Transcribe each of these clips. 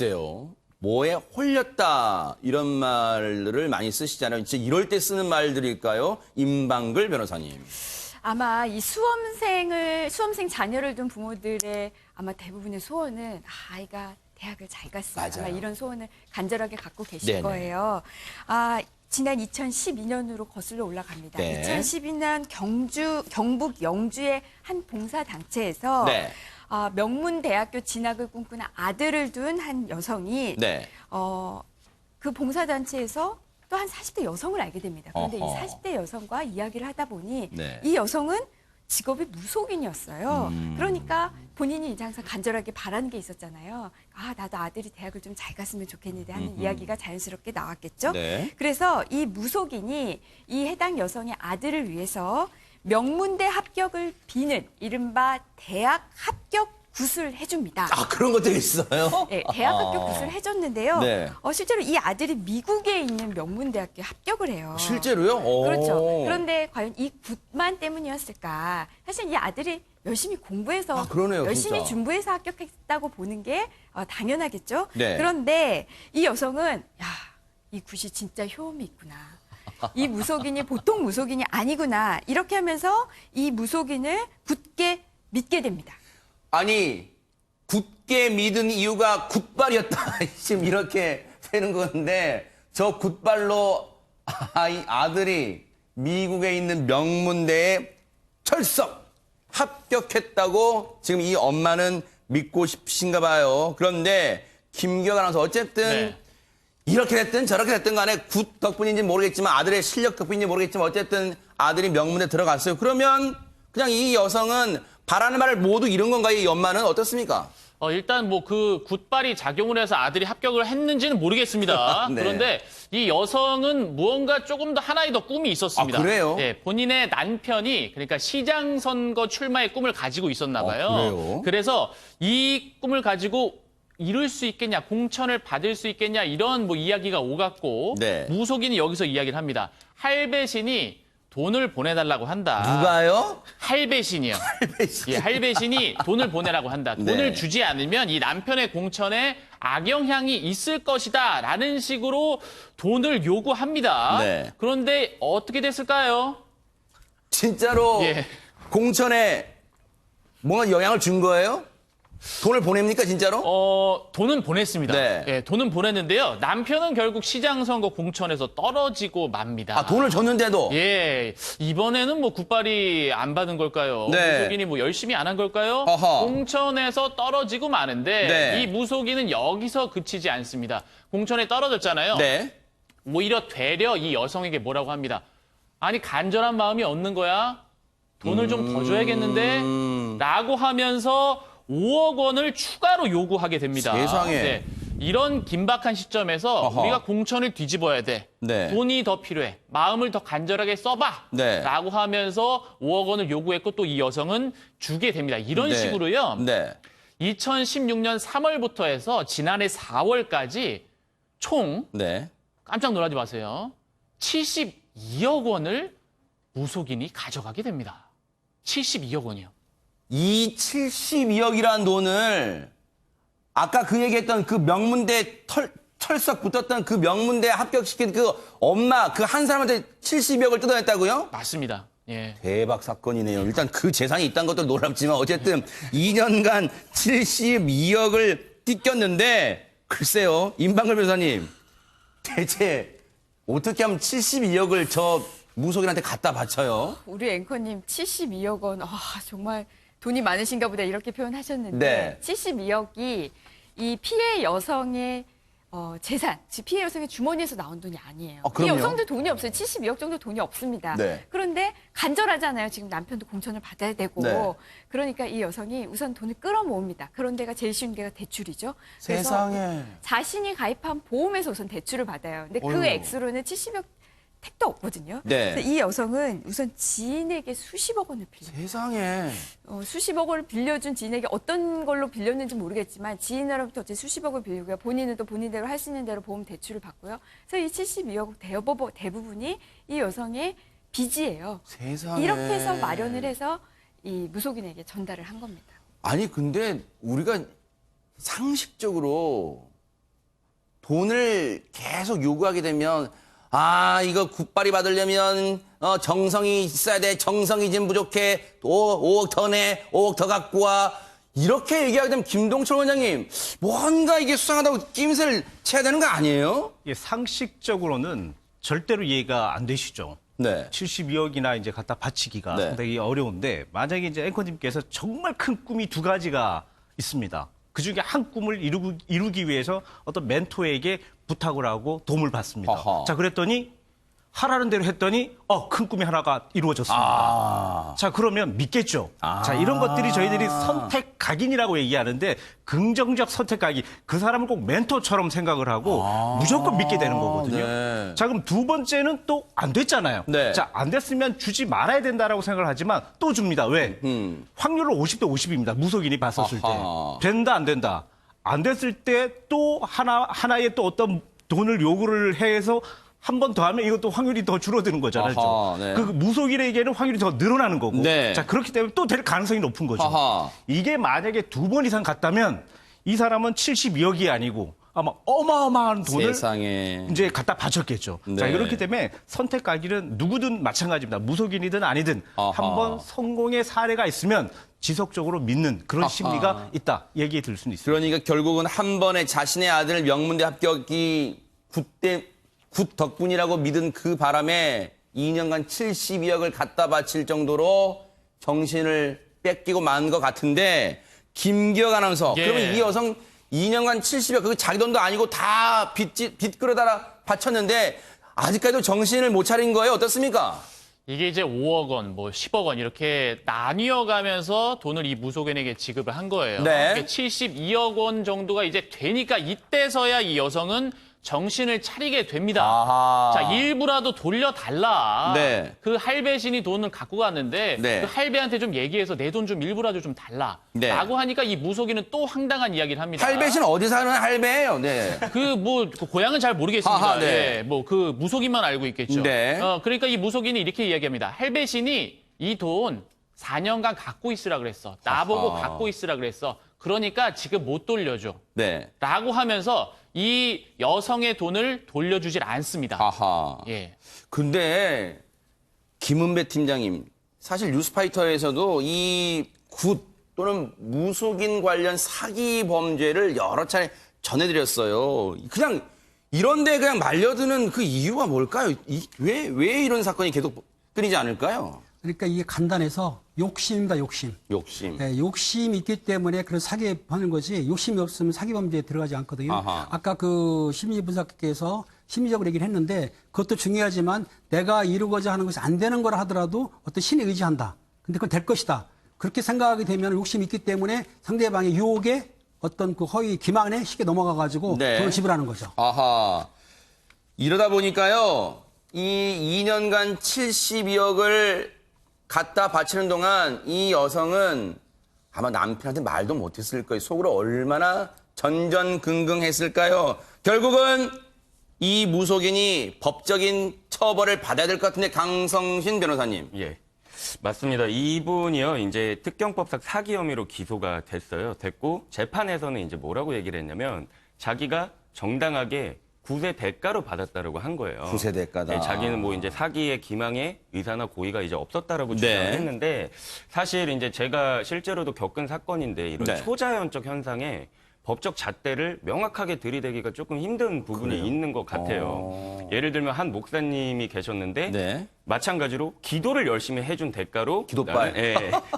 글쎄요. 뭐에 홀렸다 이런 말을 많이 쓰시잖아요. 진짜 이럴 때 쓰는 말들일까요? 임방글 변호사님. 아마 이 수험생 자녀를 둔 부모들의 아마 대부분의 소원은 아이가 대학을 잘 갔으면 아마 이런 소원을 간절하게 갖고 계실 네네. 거예요. 지난 2012년으로 거슬러 올라갑니다. 네. 2012년 경북 영주의 한 봉사단체에서 네. 명문대학교 진학을 꿈꾸는 아들을 둔 한 여성이 네. 그 봉사단체에서 또 한 40대 여성을 알게 됩니다. 그런데 어허. 이 40대 여성과 이야기를 하다 보니 네. 이 여성은 직업이 무속인이었어요. 그러니까 본인이 이제 항상 간절하게 바라는 게 있었잖아요. 나도 아들이 대학을 좀 잘 갔으면 좋겠는데 하는 이야기가 자연스럽게 나왔겠죠. 네. 그래서 이 무속인이 이 해당 여성의 아들을 위해서 명문대 합격을 비는 이른바 대학 합격 굿을 해줍니다. 그런 것들이 있어요? 네, 대학 합격 굿을 해줬는데요. 네. 실제로 이 아들이 미국에 있는 명문대학교에 합격을 해요. 실제로요? 오. 그렇죠. 그런데 과연 이 굿만 때문이었을까? 사실 이 아들이 열심히 공부해서 그러네요, 열심히 진짜. 준부해서 합격했다고 보는 게 당연하겠죠. 네. 그런데 이 여성은 이 굿이 진짜 효험이 있구나. 이 무속인이 보통 무속인이 아니구나. 이렇게 하면서 이 무속인을 굳게 믿게 됩니다. 아니, 굳게 믿은 이유가 굿발이었다. 지금 이렇게 되는 건데, 저 굿발로 이 아들이 미국에 있는 명문대에 철석 합격했다고 지금 이 엄마는 믿고 싶으신가 봐요. 그런데 김기혁 아나운서 어쨌든 네. 이렇게 됐든 저렇게 됐든 간에 굿 덕분인지 모르겠지만 아들의 실력 덕분인지 모르겠지만 어쨌든 아들이 명문대 들어갔어요. 그러면 그냥 이 여성은 바라는 말을 모두 이룬 건가요? 이 엄마는 어떻습니까? 일단 뭐 그 굿발이 작용을 해서 아들이 합격을 했는지는 모르겠습니다. 네. 그런데 이 여성은 무언가 조금 더 하나의 더 꿈이 있었습니다. 그래요? 네, 본인의 남편이 그러니까 시장 선거 출마의 꿈을 가지고 있었나 봐요. 그래요? 그래서 이 꿈을 가지고 이룰 수 있겠냐, 공천을 받을 수 있겠냐 이런 뭐 이야기가 오갔고 네. 무속인이 여기서 이야기를 합니다. 할배신이 돈을 보내달라고 한다. 누가요? 할배신이요. 할배신. 예, 할배신이 돈을 보내라고 한다. 돈을 네. 주지 않으면 이 남편의 공천에 악영향이 있을 것이다. 라는 식으로 돈을 요구합니다. 네. 그런데 어떻게 됐을까요? 진짜로 예. 공천에 뭔가 영향을 준 거예요? 돈을 보냅니까 진짜로? 돈은 보냈습니다. 네. 예, 돈은 보냈는데요. 남편은 결국 시장 선거 공천에서 떨어지고 맙니다. 돈을 줬는데도? 예, 이번에는 뭐 굿발이 안 받은 걸까요? 네. 무속인이 뭐 열심히 안 한 걸까요? 어허. 공천에서 떨어지고 마는데 네. 이 무속인은 여기서 그치지 않습니다. 공천에 떨어졌잖아요. 네. 오히려 되려 이 여성에게 뭐라고 합니다. 아니 간절한 마음이 없는 거야? 돈을 좀 더 줘야겠는데? 라고 하면서 5억 원을 추가로 요구하게 됩니다. 세상에. 이런 긴박한 시점에서 어허. 우리가 공천을 뒤집어야 돼. 네. 돈이 더 필요해. 마음을 더 간절하게 써봐. 네. 라고 하면서 5억 원을 요구했고 또 이 여성은 주게 됩니다. 이런 네. 식으로요. 네. 2016년 3월부터 해서 지난해 4월까지 총 네. 깜짝 놀라지 마세요. 72억 원을 무속인이 가져가게 됩니다. 72억 원이요. 이 72억이라는 돈을 아까 그 얘기했던 그 명문대 철석 붙었던 그 명문대 합격시킨 그 엄마 그 한 사람한테 72억을 뜯어냈다고요? 맞습니다. 예. 대박 사건이네요. 일단 그 재산이 있다는 것도 놀랍지만 어쨌든 2년간 72억을 뜯겼는데 글쎄요. 임방글 변호사님 대체 어떻게 하면 72억을 저 무속인한테 갖다 바쳐요? 우리 앵커님 72억 원, 정말 돈이 많으신가 보다 이렇게 표현하셨는데 네. 72억이 이 피해 여성의 재산, 즉 피해 여성의 주머니에서 나온 돈이 아니에요. 이 그럼요? 여성도 돈이 없어요. 72억 정도 돈이 없습니다. 네. 그런데 간절하잖아요. 지금 남편도 공천을 받아야 되고. 네. 그러니까 이 여성이 우선 돈을 끌어모읍니다. 그런 데가 제일 쉬운 데가 대출이죠. 그래서 세상에. 자신이 가입한 보험에서 우선 대출을 받아요. 근데 그 어휴. 액수로는 70억 택도 없거든요. 네. 그래서 이 여성은 우선 지인에게 수십억 원을 빌려요. 세상에. 수십억 원을 빌려준 지인에게 어떤 걸로 빌렸는지 모르겠지만 지인으로부터 어쨌든 수십억을 빌리고요. 본인은 또 본인대로 할 수 있는 대로 보험 대출을 받고요. 그래서 이 72억 대부분이 이 여성의 빚이에요. 세상에. 이렇게 해서 마련을 해서 이 무속인에게 전달을 한 겁니다. 아니 근데 우리가 상식적으로 돈을 계속 요구하게 되면 이거 굿발이 받으려면 정성이 있어야 돼. 정성이 지금 부족해. 5억 더 내. 5억 더 갖고 와. 이렇게 얘기하게 되면 김동철 원장님 뭔가 이게 수상하다고 낌새를 채야 되는 거 아니에요? 이게 상식적으로는 절대로 이해가 안 되시죠. 네. 72억이나 이제 갖다 바치기가 네. 상당히 어려운데 만약에 이제 앵커님께서 정말 큰 꿈이 두 가지가 있습니다. 그중에 한 꿈을 이루기 위해서 어떤 멘토에게 부탁을 하고 도움을 받습니다. 아하. 자, 그랬더니 하라는 대로 했더니 큰 꿈이 하나가 이루어졌습니다. 자, 그러면 믿겠죠. 자, 이런 것들이 저희들이 선택 각인이라고 얘기하는데 긍정적 선택 각인. 그 사람을 꼭 멘토처럼 생각을 하고 무조건 믿게 되는 거거든요. 네. 자, 그럼 두 번째는 또 안 됐잖아요. 네. 자, 안 됐으면 주지 말아야 된다라고 생각을 하지만 또 줍니다. 왜? 확률은 50대 50입니다. 무속인이 봤었을 아하. 때. 된다, 안 된다. 안 됐을 때 또 하나의 또 어떤 돈을 요구를 해서 한 번 더 하면 이것도 확률이 더 줄어드는 거잖아요. 아하, 네. 그 무속인에게는 확률이 더 늘어나는 거고. 네. 자, 그렇기 때문에 또 될 가능성이 높은 거죠. 아하. 이게 만약에 두 번 이상 갔다면 이 사람은 72억이 아니고 아마 어마어마한 돈을 세상에. 이제 갖다 바쳤겠죠. 네. 자, 그렇기 때문에 선택 가기는 누구든 마찬가지입니다. 무속인이든 아니든 아하. 한번 성공의 사례가 있으면 지속적으로 믿는 그런 심리가 있다. 얘기해 들 수는 있습니다. 그러니까 결국은 한 번에 자신의 아들 명문대 합격이 굿 덕분이라고 믿은 그 바람에 2년간 72억을 갖다 바칠 정도로 정신을 뺏기고 만 것 같은데 김기혁 아나운서 예. 그러면 이 여성 2년간 70억 그거 자기 돈도 아니고 다 빚 끌어다가 바쳤는데 아직까지도 정신을 못 차린 거예요. 어떻습니까? 이게 이제 5억 원, 뭐 10억 원 이렇게 나뉘어 가면서 돈을 이 무속인에게 지급을 한 거예요. 네. 72억 원 정도가 이제 되니까 이때서야 이 여성은 정신을 차리게 됩니다. 아하. 자, 일부라도 돌려달라. 네. 그 할배신이 돈을 갖고 갔는데 네. 그 할배한테 좀 얘기해서 내 돈 좀 일부라도 좀 달라. 네. 라고 하니까 이 무속인은 또 황당한 이야기를 합니다. 할배신 어디 사는 할배예요? 네. 그 고향은 잘 모르겠습니다. 아하, 네. 예, 뭐 그 무속인만 알고 있겠죠. 네. 그러니까 이 무속인이 이렇게 이야기합니다. 할배신이 이 돈 4년간 갖고 있으라 그랬어. 나보고 아하. 갖고 있으라 그랬어. 그러니까 지금 못 돌려줘. 네. 라고 하면서 이 여성의 돈을 돌려주질 않습니다. 아하. 예. 근데 김은배 팀장님 사실 뉴스파이터에서도 이 굿 또는 무속인 관련 사기 범죄를 여러 차례 전해드렸어요. 그냥 이런데 그냥 말려드는 그 이유가 뭘까요? 왜 이런 사건이 계속 끊이지 않을까요? 그러니까 이게 간단해서 욕심입니다, 욕심. 욕심. 네, 욕심이 있기 때문에 그런 사기에 하는 거지 욕심이 없으면 사기 범죄에 들어가지 않거든요. 아하. 아까 그 심리분석께서 심리적으로 얘기를 했는데 그것도 중요하지만 내가 이루고자 하는 것이 안 되는 거라 하더라도 어떤 신에 의지한다. 근데 그건 될 것이다. 그렇게 생각하게 되면 욕심이 있기 때문에 상대방의 유혹에 어떤 그 허위 기만에 쉽게 넘어가가지고 네. 돈을 지불하는 거죠. 아하. 이러다 보니까요, 이 2년간 72억을 갖다 바치는 동안 이 여성은 아마 남편한테 말도 못했을 거예요. 속으로 얼마나 전전긍긍했을까요? 결국은 이 무속인이 법적인 처벌을 받아야 될 것 같은데 강성신 변호사님. 예. 맞습니다. 이분이요, 이제 특경법상 사기 혐의로 기소가 됐고, 재판에서는 이제 뭐라고 얘기를 했냐면, 자기가 정당하게 구세 대가로 받았다라고 한 거예요. 구세 대가다. 네, 자기는 뭐 이제 사기의 기망에 의사나 고의가 이제 없었다라고 주장을 네. 했는데, 사실 이제 제가 실제로도 겪은 사건인데, 이런 네. 초자연적 현상에 법적 잣대를 명확하게 들이대기가 조금 힘든 부분이 있는 것 같아요. 예를 들면 한 목사님이 계셨는데, 네. 마찬가지로 기도를 열심히 해준 대가로 기도빨.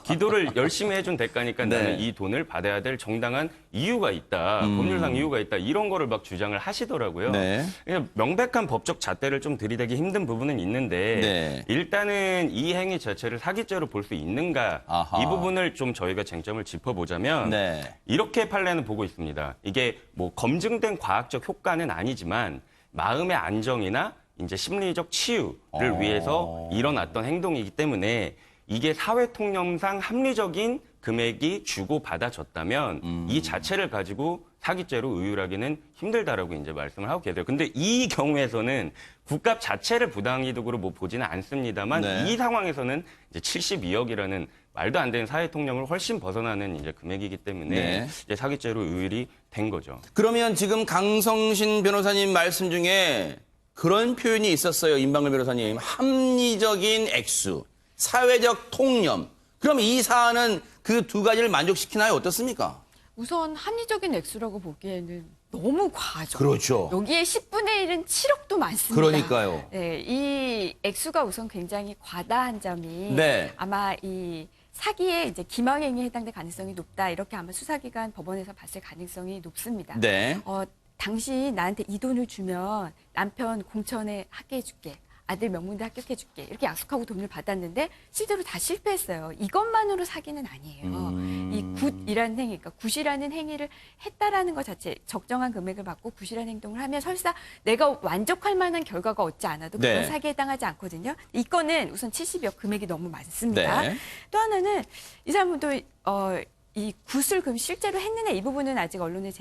기도를 열심히 해준 대가니까 네. 나는 이 돈을 받아야 될 정당한 이유가 있다. 법률상 이유가 있다. 이런 거를 막 주장을 하시더라고요. 네. 그냥 명백한 법적 잣대를 좀 들이대기 힘든 부분은 있는데 네. 일단은 이 행위 자체를 사기죄로 볼 수 있는가 아하. 이 부분을 좀 저희가 쟁점을 짚어보자면 네. 이렇게 판례는 보고 있습니다. 이게 뭐 검증된 과학적 효과는 아니지만 마음의 안정이나 이제 심리적 치유를 위해서 일어났던 행동이기 때문에 이게 사회 통념상 합리적인 금액이 주고받아졌다면 이 자체를 가지고 사기죄로 의율하기는 힘들다라고 이제 말씀을 하고 계세요. 근데 이 경우에서는 국값 자체를 부당이득으로 뭐 보지는 않습니다만 네. 이 상황에서는 이제 72억이라는 말도 안 되는 사회 통념을 훨씬 벗어나는 이제 금액이기 때문에 네. 이제 사기죄로 의율이 된 거죠. 그러면 지금 강성신 변호사님 말씀 중에 그런 표현이 있었어요. 임방글 변호사님. 합리적인 액수, 사회적 통념. 그럼 이 사안은 그 두 가지를 만족시키나요? 어떻습니까? 우선 합리적인 액수라고 보기에는 너무 과하죠. 그렇죠. 여기에 10분의 1은 7억도 많습니다. 그러니까요. 네, 이 액수가 우선 굉장히 과다한 점이 네. 아마 이 사기에 이제 기망행위에 해당될 가능성이 높다. 이렇게 아마 수사기관 법원에서 봤을 가능성이 높습니다. 네. 당신 나한테 이 돈을 주면 남편 공천에 합격해줄게. 아들 명문대 합격해줄게. 이렇게 약속하고 돈을 받았는데 실제로 다 실패했어요. 이것만으로 사기는 아니에요. 이 굿이라는 행위, 그러니까 굿이라는 행위를 했다라는 것 자체, 적정한 금액을 받고 굿이라는 행동을 하면 설사 내가 만족할 만한 결과가 얻지 않아도 그건 네. 사기에 해당하지 않거든요. 이 건은 우선 70억 금액이 너무 많습니다. 네. 또 하나는 이 사람도 이 굿을 그럼 실제로 했느냐 이 부분은 아직 언론에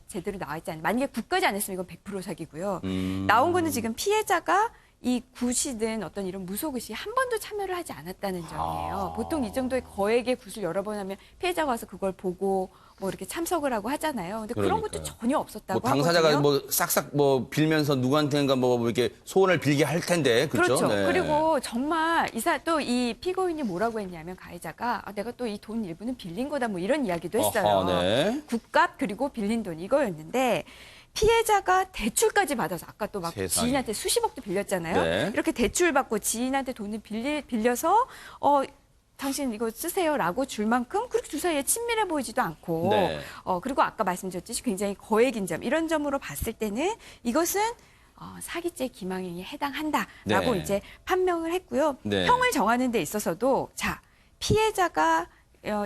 제대로 나와 있지 않아요. 만약에 굿까지 안 했으면 이건 100% 사기고요. 나온 거는 지금 피해자가 이 굿이든 어떤 이런 무소굿이 한 번도 참여를 하지 않았다는 점이에요. 보통 이 정도의 거액의 굿을 여러 번 하면 피해자가 와서 그걸 보고 뭐 이렇게 참석을 하고 하잖아요. 근데 그런 것도 그러니까요. 전혀 없었다고 뭐 당사자가 하거든요. 뭐 싹싹 뭐 빌면서 누구한테인가 뭐 이렇게 소원을 빌게 할 텐데. 그렇죠? 그렇죠. 네. 그리고 정말 또 이 피고인이 뭐라고 했냐면 가해자가 내가 또 이 돈 일부는 빌린 거다 뭐 이런 이야기도 했어요. 어허, 네. 굿값 그리고 빌린 돈 이거였는데 피해자가 대출까지 받아서 아까 또 막 세상에. 지인한테 수십억도 빌렸잖아요. 네. 이렇게 대출 받고 지인한테 돈을 빌려서 당신 이거 쓰세요라고 줄 만큼 그렇게 두 사이에 친밀해 보이지도 않고 네. 그리고 아까 말씀드렸듯이 굉장히 거액인 점 이런 점으로 봤을 때는 이것은 사기죄 기망행위에 해당한다라고 네. 이제 판명을 했고요. 네. 형을 정하는 데 있어서도 자 피해자가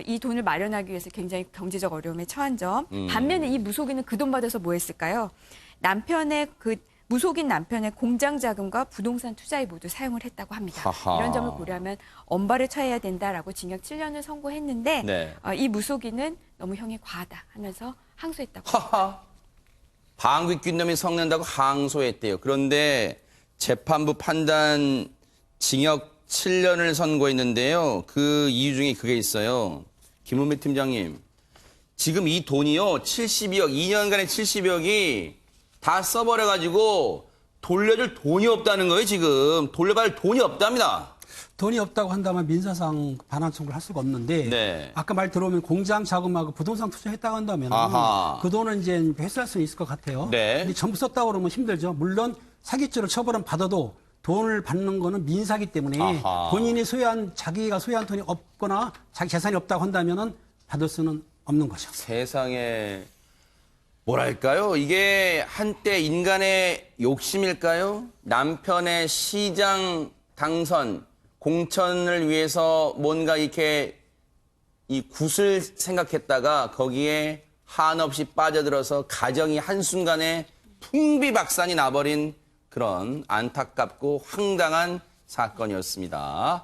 이 돈을 마련하기 위해서 굉장히 경제적 어려움에 처한 점. 반면에 이 무속인은 그 돈 받아서 뭐 했을까요? 무속인 남편의 공장 자금과 부동산 투자에 모두 사용을 했다고 합니다. 하하. 이런 점을 고려하면 엄벌에 처해야 된다라고 징역 7년을 선고했는데 네. 이 무속인은 너무 형이 과하다 하면서 항소했다고. 하하. 방귀 낀 놈이 성낸다고 항소했대요. 그런데 재판부 판단 징역 7년을 선고했는데요. 그 이유 중에 그게 있어요. 김은배 팀장님. 지금 이 돈이요. 72억, 2년간의 70억이 다 써버려가지고 돌려줄 돈이 없다는 거예요, 지금. 돌려받을 돈이 없답니다. 돈이 없다고 한다면 민사상 반환 청구를 할 수가 없는데 네. 아까 말 들어오면 공장 자금하고 부동산 투자했다고 한다면 아하. 그 돈은 이제 회수할 수 있을 것 같아요. 네. 근데 전부 썼다고 그러면 힘들죠. 물론 사기죄로 처벌은 받아도 돈을 받는 거는 민사기 때문에 아하. 본인이 자기가 소유한 돈이 없거나 자기 재산이 없다고 한다면은 받을 수는 없는 거죠. 세상에 뭐랄까요? 이게 한때 인간의 욕심일까요? 남편의 시장 당선, 공천을 위해서 뭔가 이렇게 이 굿을 생각했다가 거기에 한없이 빠져들어서 가정이 한순간에 풍비박산이 나버린 그런 안타깝고 황당한 사건이었습니다.